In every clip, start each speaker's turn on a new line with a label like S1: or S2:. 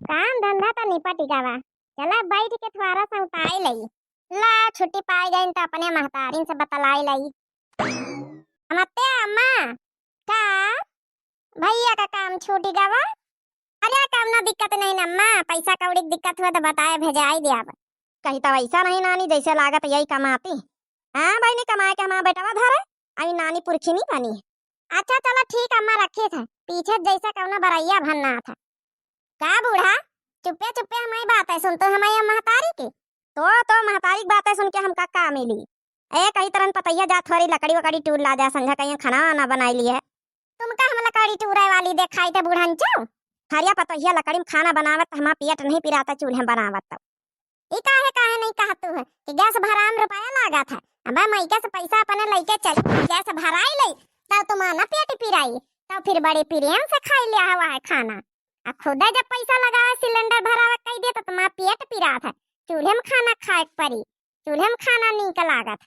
S1: काम धंधा तो निपट गवा। चला बैठ के थोड़ा सा उताई लई। ला छुट्टी पाई गई तो अपने महतारिन से बतलाई लई। अमते अम्मा का भैया का काम छूट गवा। अरे काम ना दिक्कत नहीं ना अम्मा, पैसा कौड़ी की दिक्कत हुआ तो बताए भेजाई दिया। कहीं तो ऐसा नहीं नानी जैसे लागत यही कमाती। हाँ भाई ने कमाए के हमारा बेटावा धरे अभी नानी पुरखी नहीं बनी। अच्छा चलो ठीक अम्मा रखे थे पीछे जैसा कौना बरैया भनना था। का बूढ़ा चुप्पे चुप्पे हमारी बातें सुन तो हमारी महतारी की तो महतारी की बातें सुन के हमका का मिली। ए कहीं तरह पतैया जा थोड़ी लकड़ी वकड़ी टूर ला जा संझा कहीं खाना वाना बनाई ली है। तुमका हम लकड़ी टूरे वाली देखाई थे बूढ़न चो। हरिया पतैया लकड़ी में खाना बनावत हमारा पेट नहीं पिराता चूल्हे बनावत तब। ई काहे नहीं कहतू है कि गैस भराम रुपया लागा था। अब मैके से पैसा अपने लेके चल गैस भराई लई तब तुम्हारा पेट पिराई तब फिर बड़े प्रेम से खाई लिया हुआ है खाना। अब खुदा जब पैसा लगावा सिलेंडर भरावा कही दे तो तुम्हारा पेट पिरा था। चूल्हे में खाना खाए परी चूल्हे में खाना नीक लागत।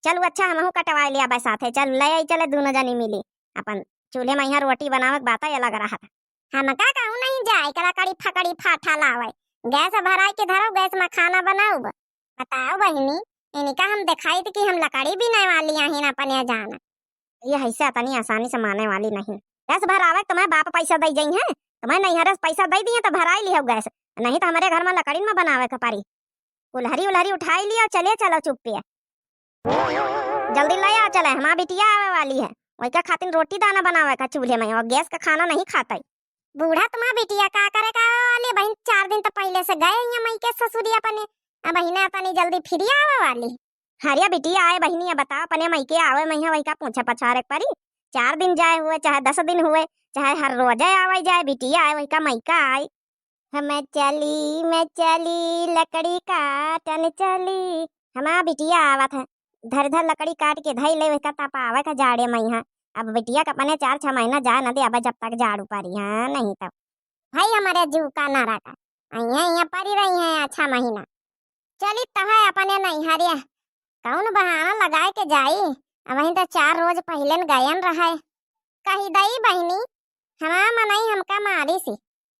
S1: चलो अच्छा हमहू कटवा लिया बस साथे चल ले आई चले दोनों जनी मिली अपन चूल्हे में यहाँ रोटी बनावक बात अलग रहा था। हम का कहूँ नहीं जाए कला कड़ी फकड़ी फाठा लावे गैस भराई के धरो गैस में खाना बनाऊ। बताओ बहनी इनका हम दिखाई थी कि हम लकड़ी भी नहीं वाली हैं अपने जाना। ये ऐसे इतनी आसानी से माने वाली नहीं। गैस भरावे तुम्हें बाप पैसा दे गई है तुम्हें नहीं हरस पैसा दे दिए तो भराई लियो गैस नहीं तो हमारे घर में लकड़ी में बनावे का पारी। उलहरी उलहरी उठाई लियो चले चलो चुप्पे जल्दी ले आ चले हमारा बिटिया आवे वाली है वही का खातिर रोटी दाना बनावे का चूल्हे में और गैस का खाना नहीं खाता। बूढ़ा तुम्हारा बिटिया का करे का वाली बहन 4 दिन तो पहले से गए यहाँ मई के ससुरिया अपने अब बहिना अपनी जल्दी फिर आवे वाली। हरिया बिटिया आए बहनी बताओ अपने मई के आवे मैं वही का पूछा पछारे परी 4 दिन जाए हुए चाहे 10 दिन हुए चाहे हर रोज आवे जाए बिटिया आए वही का मई का आए। मैं चली लकड़ी काटन चली हमारा बिटिया आवा था धर धर लकड़ी काट के धई ले का तपावे का जाड़े मैया। अब बिटिया का अपने 4-6 महीना जा न दे अब जब तक झाड़ू पारी है नहीं तब भाई हमारे जू का नारा का यहाँ परी रही है 6 महीना। चली तब अपने नहीं हरिया कौन बहाना लगाए के जाई वही तो 4 रोज पहले गयन रहे कही दई बहनी हमारा मनई हमका मारी सी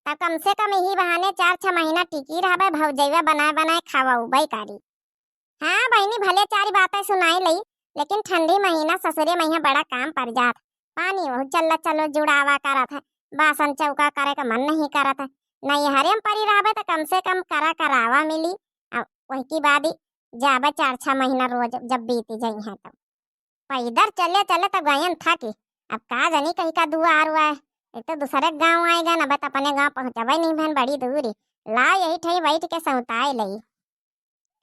S1: तब कम से कम यही बहाने 4-6 महीना टिकी रहा भौजैया बनाए बनाए खावा कारी। हाँ बहनी भले 4 बातें सुनाई लई लेकिन ठंडी महीना ससुरे में बड़ा काम पड़ जात पानी वो चलो जुड़ावा करा था बासन चौका करे का मन नहीं करा था नहीं हरे में परी रहा तो कम से कम करावा मिली। वही की बाद ही जाबे 4-6 महीना रोज जब बीती जाई है तब पैदर चले तो गयन था कि अब का जानी कहीं का दुआर हुआ है एक तो दूसरे गाँव आएगा ना बत अपने गाँव पहुँचबे नहीं बहन बड़ी दूरी ला यही ठही बैठ के सौताए लई।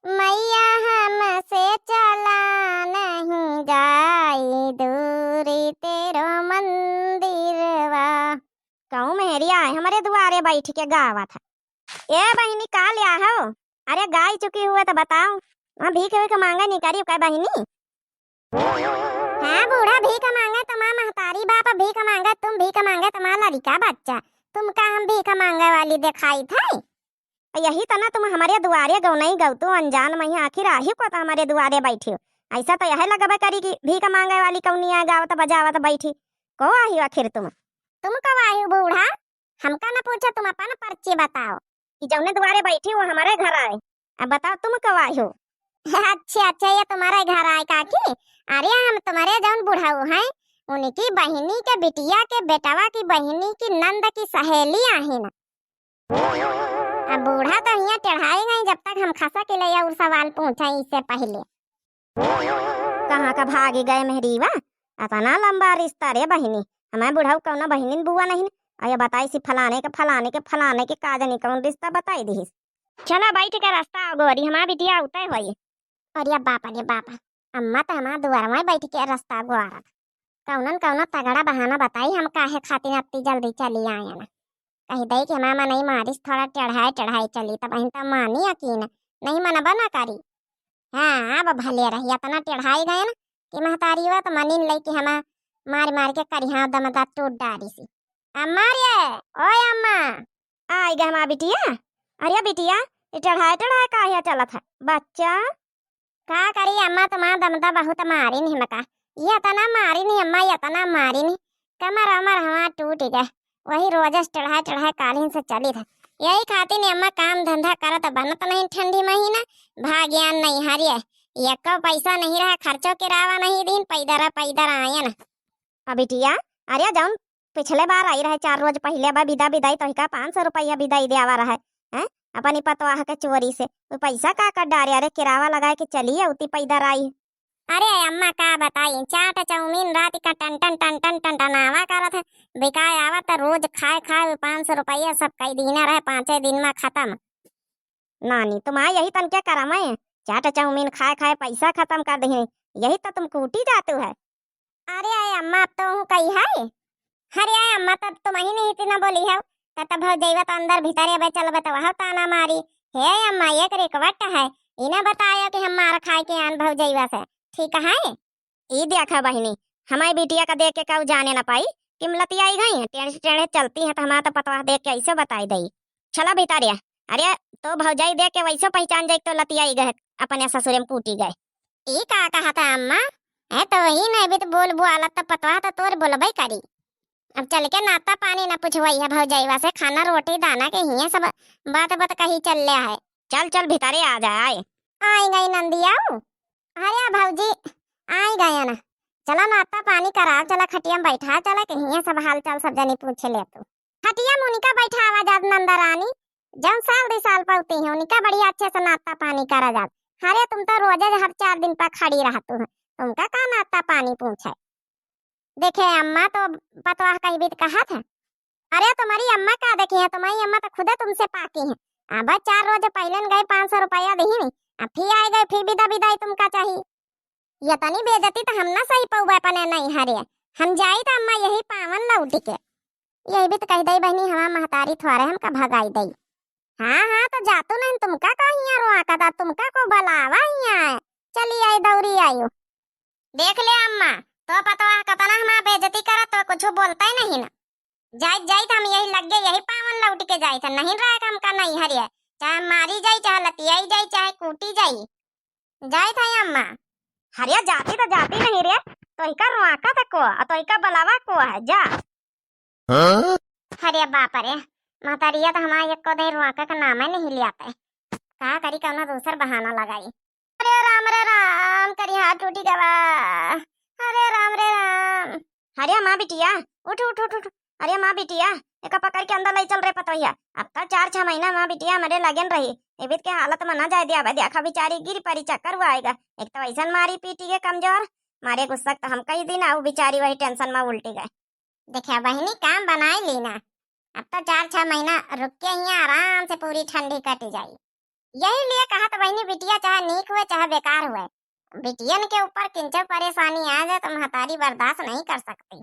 S1: मैया हमसे चला नहीं जाई दूरी तेरो मंदिरवा कहूँ मेहरी आए हमारे दुआरे बैठ के गावा था। ए बहनी का लिया हो अरे गाय चुकी हुआ तो बताओ वहाँ भीख मांगा नहीं करी क्या बहनी। हाँ बूढ़ा भीख मांगे तुम्हारा महतारी बाप भीख मांगा तुम भीख मांगे तुम्हारा लड़का बच्चा तुम का हम भीख मांगे वाली दिखाई थे। यही तो ना तुम हमारे दुआरे गौ नहीं गौ तू अनजान में आखिर आही को तो हमारे दुआरे बैठी हो ऐसा तो यह लगबे करी कि भीख मांगे वाली कौनी आ गावत बजावत बैठी को आही आखिर तुम कब आई बूढ़ा हमका ना पूछो तुम अपन पर्ची बताओ कि जौने दुआरे बैठी वो हमारे घर आए अब बताओ तुम कब आई हो। अच्छा ये तुम्हारे घर आए काकी अरे हम तुम्हारे जौन बुढ़ाऊ हैं उनकी बहिनी के बिटिया के बेटवा की बहिनी की नंद की सहेली आहे ना। अब बूढ़ा तो यहाँ चढ़ाए गए जब तक हम खसा के लिए और सवाल पूछा इससे पहले कहाँ का भागी गए मेहरीवा इतना लंबा रिश्ता रे बहिनी हमारे बुढ़ाऊ कौन बहिनी बुआ नहीं अरे बताई सी फलाने के काजनी कौन रिश्ता बताई दी। चलो बैठ के रास्ता गोरी हमारा बिटिया उतरे हुई अरे बापा अम्मा तो हमारा दुआर में बैठ के रास्ता गुआरा कौन तगड़ा बहाना बताई हम काहे खातिर अत्ती जल्दी चली आए ना कही दई कि हमारा नहीं मारिस थोड़ा चढ़ाई चली तब तो मानी यकीन नहीं मन बना करी। हाँ अब भले रही इतना चढ़ाई गए ना कि महतारी हुआ तो मनी ले कि हम मार के करिहा दमदा टूट डारी सी। अम्मा रे ओए अम्मा आई गए हमारा बिटिया अरे बिटिया चढ़ाए काहे चला था बच्चा का करी अम्मा तुम्हारा दमदा बहुत मारी नहीं मका ये तना मारी नहीं अम्मा ये तना मारी नहीं कमर अमर हमारा टूट गया वही रोजस चढ़ाए कालीन से चली था यही खातिर अम्मा काम धंधा करत बनत नहीं ठंडी महीना भाग्यान नहीं हरिय एको पैसा नहीं रहा खर्चो किरावा नहीं दिन पैदर आयन।
S2: अब बिटिया अरे जाऊन पिछले बार आई रहे 4 रोज पहले बा विदा विदाई तो का 500 रुपया विदाई देवा रहा है अपनी पतवाह के चोरी से तो पैसा का कर डारे अरे किरावा लगाए के चलिए उती पैदर आई।
S1: अरे अम्मा का बताई चाट चाउमीन रात का टन टनावा करत है बिकाय आवत रोज खाए खाए 500 रुपया सब कई दिन रहे 5 दिन में खत्म।
S2: नानी तुम यही तन क्या करा मैं चाट चाउमीन खाए खाए पैसा खत्म कर दे यही तो तुम कूटी जाते है।
S1: अरे अम्मा अब तो हूँ कही है अरे अम्मा तब तुम ही नहीं इतना बोली है तब भौजैवा तो अंदर भीतर अब चल बतावा ताना मारी हे अम्मा एक रिकवट है इन्हें बताया कि हम मार खाए के आन भौजैवा से ठीक है।
S2: ई देखा बहनी हमारी बिटिया का देख के कऊ जाने ना पाई कि लतियाई गई टेढ़े टेढ़े चलती है तो हमारा तो पतवा देख के ऐसे बताई दई चला भितारिया। अरे तो भौजाई देख के वैसे पहचान जाए तो लतियाई गए अपने ससुरे में कूटी गए।
S1: ई का कहा था अम्मा है तो वही नहीं भी तो बोल बुआला तो पतवा तो तोर बोलबई करी। अब चल के नाता पानी न पूछवई है भौजैवा से खाना रोटी दाना के हिया सब बात कही चल ले है।
S2: चल चल भितारे आ जाए
S1: आई गई नंदिया अरे भौजी आई गए ना चला नाता पानी करा चला खटिया में बैठा चला के हिया सब हाल चाल सब जनी पूछे ले तू खटिया मुनिका बैठा आवा जात नंदा रानी जब साल 2 साल पौती है उनका बढ़िया अच्छे से नाता पानी करा जात। अरे तुम तो रोजे हर 4 दिन पर खड़ी रहतू है तुमका का नाता पानी पूछे। देखे अम्मा तो पतवाह कहीं भी कहा था अरे तुम्हारी अम्मा का देखी है तुम्हारी अम्मा तो खुद तुमसे पाकी है। अब 4 रोज पहले गए 500 रुपया दी नहीं अब फिर आए गए फिर विदा विदाई तुमका चाहिए ये तनी बेइज्जती तो हम ना सही पौवा अपने नहीं हरे हम जाई तो अम्मा यही पावन लौट के यही भी तो कह दई बहनी हमारा महतारी थोड़े हमका भगाई दई। हाँ तो जातू नहीं तुमका कहीं रोआ का तुमका को बलावा ही आए चली आई दौड़ी आयो देख ले अम्मा तो पतवा कतना हमारा बेइज्जती करा तो कुछ बोलता ही नहीं ना जाई हम यही लग गए यही पावन लौट के जाई था नहीं रहा हमका नहीं हरिया चाहे मारी जाई चाहे लतियाई जाई चाहे कूटी जाई था अम्मा।
S2: हरिया जाती तो जाती नहीं रे तो इका रुआका तक को तो इका बलावा को है जा।
S1: अरे बाप रे महतारिया तो हमारा एक को दे रुआका का नाम ही नहीं लिया है का करी कौना दूसर बहाना लगाई। अरे राम करी हाथ टूटी गवा अरे राम।
S2: अरे माँ बिटिया उठ उठ उठ उठ अरे माँ बिटिया एक पकड़ के अंदर ले चल रहे पतोहिया अब तक 4-6 महीना माँ बिटिया हमारे लगन रही एबित के हालत में ना जाए दिया देखा बेचारी गिर परी चक्कर हुआ आएगा एक तो ऐसा मारी पीटी के कमजोर मारे गुस्सा तो हम कई दिन आओ बेचारी वही टेंशन में उल्टी गए।
S1: देखा बहनी काम बनाई लेना अब तो 4-6 महीना रुक के यहाँ आराम से पूरी ठंडी कट जाए यही लिए कहा तो बहनी बिटिया चाहे नीक हुए चाहे बेकार हुए बिटियन के ऊपर किंचक परेशानी आ जाए तो महतारी बर्दाश्त नहीं कर सकती।